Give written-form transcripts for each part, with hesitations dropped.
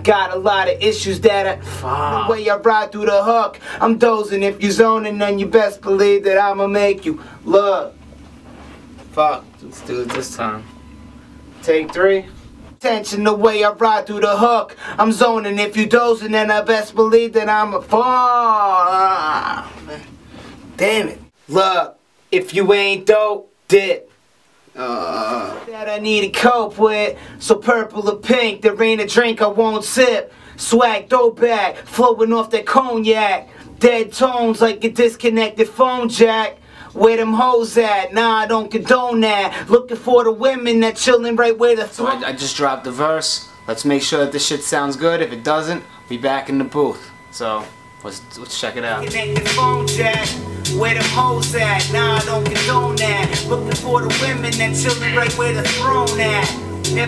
got a lot of issues that the way I ride through the hook, I'm dozing. If you zoning, then you best believe that I'ma make you look. Fuck, let's do it this time. Take 3. Attention the way I ride through the hook, I'm zoning. If you dozing, then I best believe that I'ma fall. Damn it. Look, if you ain't dope, dip. That I need to cope with. So purple or pink, there ain't a drink I won't sip. Swag throwback, flowing off that cognac. Dead tones like a disconnected phone jack. Where them hoes at? Nah, I don't condone that. Looking for the women that chillin' right where the So I just dropped the verse. Let's make sure that this shit sounds good. If it doesn't, be back in the booth. So let's check it out. Connected phone jack. Where them hoes at? Nah, I don't condone that. Looking for the women that chillin' right where the throne at.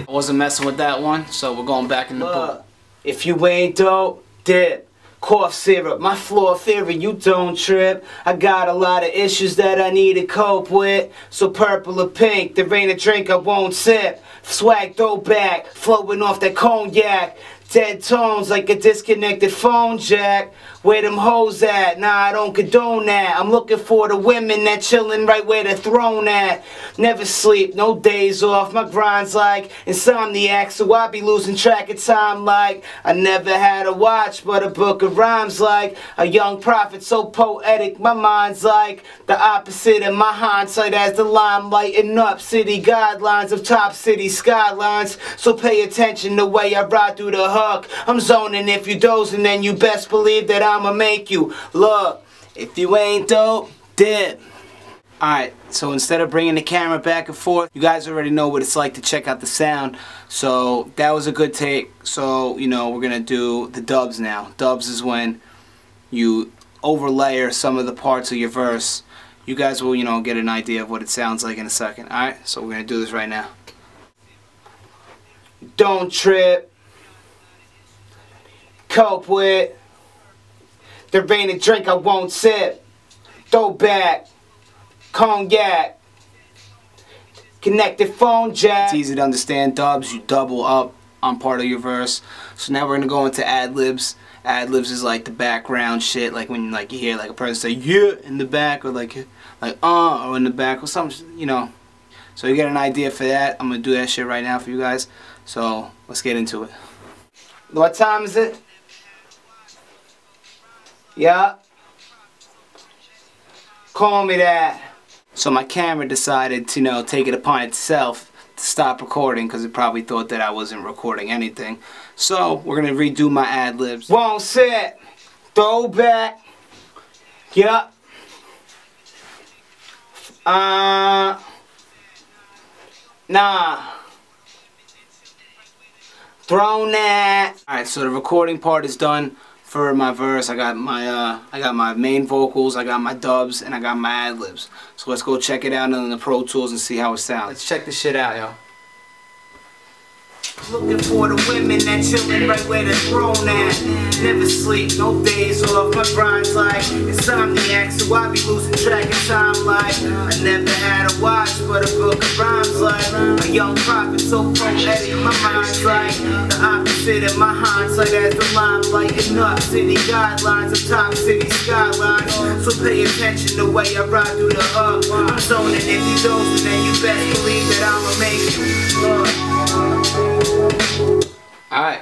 I wasn't messing with that one, so we're going back in the booth. If you ain't dope, dip. Cough syrup, my floor theory, you don't trip. I got a lot of issues that I need to cope with. So purple or pink, there ain't a drink I won't sip. Swag throwback, flowing off that cognac. Dead tones like a disconnected phone jack. Where them hoes at? Nah, I don't condone that. I'm looking for the women that chillin' right where the throne at. Never sleep, no days off. My grind's like insomniac, so I be losing track of time like I never had a watch, but a book of rhymes like a young prophet, so poetic. My mind's like the opposite of my hindsight as the lime lighting up city guidelines of top city skylines. So pay attention the way I ride through the hook. I'm zoning. If you dozing, then you best believe that I'ma make you look. If you ain't dope, dip. Alright, so instead of bringing the camera back and forth, you guys already know what it's like to check out the sound. So that was a good take. So, you know, we're gonna do the dubs now. Dubs is when you overlayer some of the parts of your verse. You guys will, you know, get an idea of what it sounds like in a second. Alright, so we're gonna do this right now. Don't trip. Cope with. There ain't a drink I won't sip. Throwback. Cognac. Connected phone jack. It's easy to understand dubs. You double up on part of your verse. So now we're gonna go into ad-libs. Ad-libs is like the background shit, like when you hear like a person say yeah in the back, or like or in the back or something, you know. So you get an idea for that. I'm gonna do that shit right now for you guys. So let's get into it. What time is it? Yeah. Call me that. So my camera decided to, you know, take it upon itself to stop recording because it probably thought that I wasn't recording anything. So we're gonna redo my ad-libs. Won't sit. Throwback. Yup. Nah. Thrown that. Alright, so the recording part is done for my verse. I got my main vocals, I got my dubs, and I got my ad-libs. So let's go check it out on the Pro Tools and see how it sounds. Let's check this shit out, yo. Looking for the women that chillin' right where the throne at. Never sleep, no days off. My grind's like insomniac, so I be losing track of time like I never had a watch, but a book of rhymes like a young prophet, so poetic. My mind's like the opposite of my hindsight as the lime lighting up city guidelines of top city skylines. So pay attention the way I ride through the hook. I'm zoning. If you dozing, then you best believe that I'ma make you look. Alright,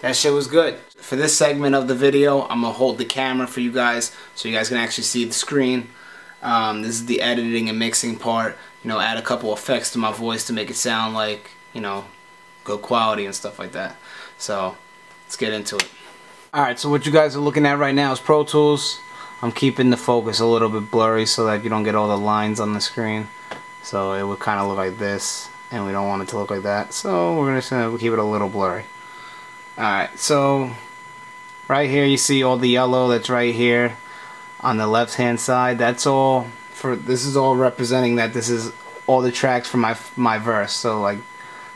that shit was good. For this segment of the video, I'm gonna hold the camera for you guys so you guys can actually see the screen. This is the editing and mixing part. You know, add a couple effects to my voice to make it sound like, you know, good quality and stuff like that. So, let's get into it. Alright, so what you guys are looking at right now is Pro Tools. I'm keeping the focus a little bit blurry so that you don't get all the lines on the screen. So it would kind of look like this. And we don't want it to look like that, so we're just gonna keep it a little blurry. Alright, so right here you see all the yellow that's right here on the left hand side. That's all for, this is all representing that this is all the tracks for my verse. So like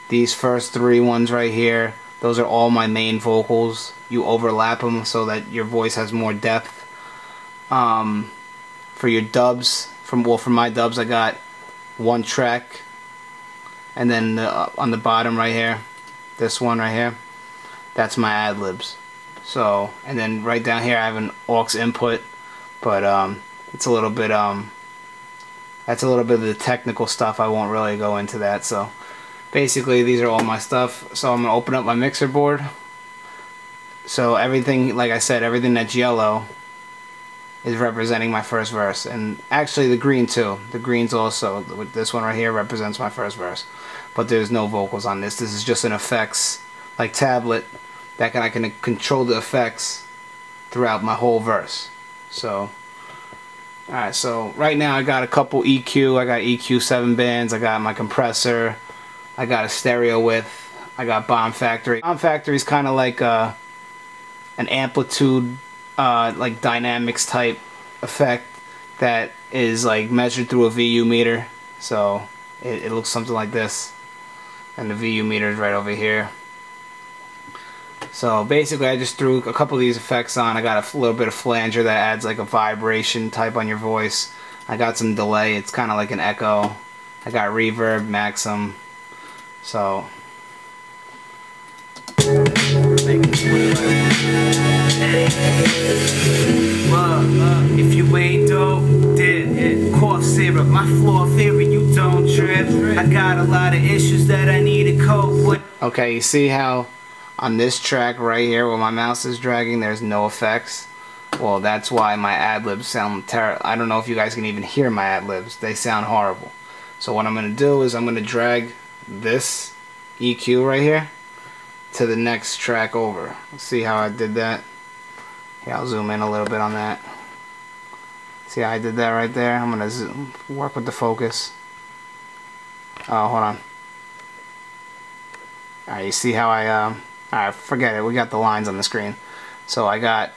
these first 3 ones right here, those are all my main vocals. You overlap them so that your voice has more depth. For your dubs, for my dubs I got 1 track. And then on the bottom right here, this one right here, that's my ad-libs. So, and then right down here I have an aux input, but it's a little bit that's a little bit of the technical stuff. I won't really go into that. So basically these are all my stuff. So I'm gonna open up my mixer board. So everything, like I said, everything that's yellow is representing my first verse, and actually the green too. The green's also, with this one right here, represents my first verse, but there's no vocals on this. This is just an effects like tablet that I can control the effects throughout my whole verse. So alright, so right now I got a couple EQ. I got EQ 7 bands, I got my compressor, I got a stereo width, I got Bomb Factory. Bomb Factory is kind of like an amplitude like dynamics type effect that is like measured through a VU meter. So it looks something like this, and the VU meter is right over here. So basically I just threw a couple of these effects on. I got a little bit of flanger that adds like a vibration type on your voice. I got some delay, it's kind of like an echo. I got reverb, maxim. So if you ain't dope, dip, cough syrup, my floor theory, you don't trip. I got a lot of issues that I need to cope with. Okay, you see how on this track right here where my mouse is dragging there's no effects? Well, that's why my ad-libs sound terrible. I don't know if you guys can even hear my ad-libs. They sound horrible. So what I'm going to do is I'm going to drag this EQ right here to the next track over. Let's see how I did that. Yeah, I'll zoom in a little bit on that. See how I did that right there? I'm going to work with the focus. Oh, hold on. Alright, you see how alright, forget it. We got the lines on the screen. So I got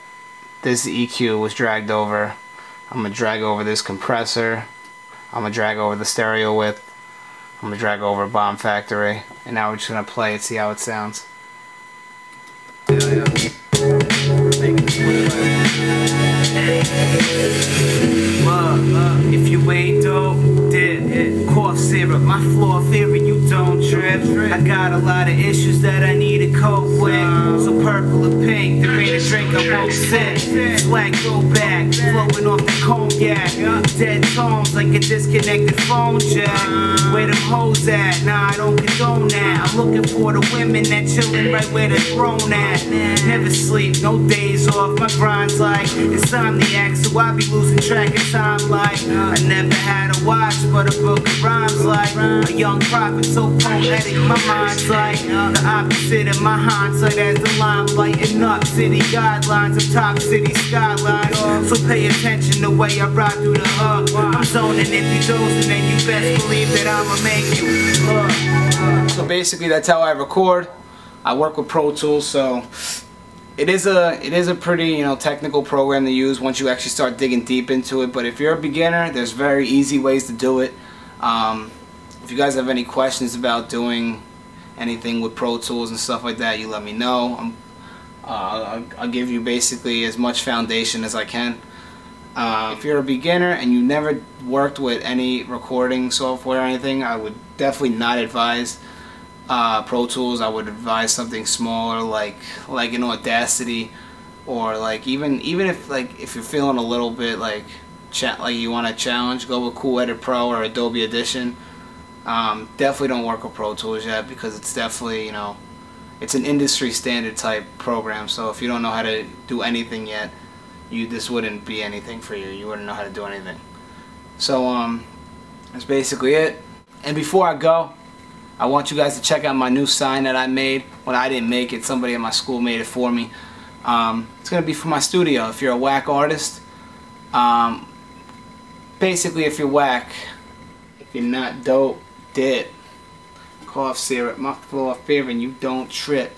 this EQ was dragged over. I'm going to drag over this compressor. I'm going to drag over the stereo width. I'm going to drag over Bomb Factory. And now we're just going to play it, see how it sounds. If you ain't dope, dip, cough syrup, my floor theory, you don't trip. I got a lot of issues that I need to cope with. So purple or pink, there ain't a drink I won't sip. Swag go back, flowing off the cognac. Dead tones like a disconnected phone jack. Where them hoes at? Nah, I don't condone that. I'm looking for the women that chillin' right where they're thrown at. Never sleep, no days off, my grind's like insomniac, so I be losing track of time like I never had a watch, but a book of rhymes like a young prophet, so poetic, my mind's like the opposite of my hindsight as the limelight and up city guidelines of top city skylines. So pay attention the way I ride through the hub. I'm zoning if you dozing, then you best believe that I'ma make you. So basically that's how I record. I work with Pro Tools, so it is a pretty, technical program to use once you actually start digging deep into it. But if you're a beginner, there's very easy ways to do it. If you guys have any questions about doing anything with Pro Tools and stuff like that, you let me know. I'll give you basically as much foundation as I can. If you're a beginner and you never worked with any recording software or anything, I would definitely not advise Pro Tools. I would advise something smaller like an Audacity, or like even if you're feeling a little bit like you want to challenge, go with Cool Edit Pro or Adobe Audition. Definitely don't work with Pro Tools yet, because it's definitely, it's an industry standard type program. So if you don't know how to do anything yet, this wouldn't be anything for you. You wouldn't know how to do anything. So that's basically it. And before I go, I want you guys to check out my new sign that I made. Well, I didn't make it. Somebody at my school made it for me. It's going to be for my studio. If you're a whack artist, basically if you're whack, if you're not dope, dip, cough syrup, my floor fear, and you don't trip.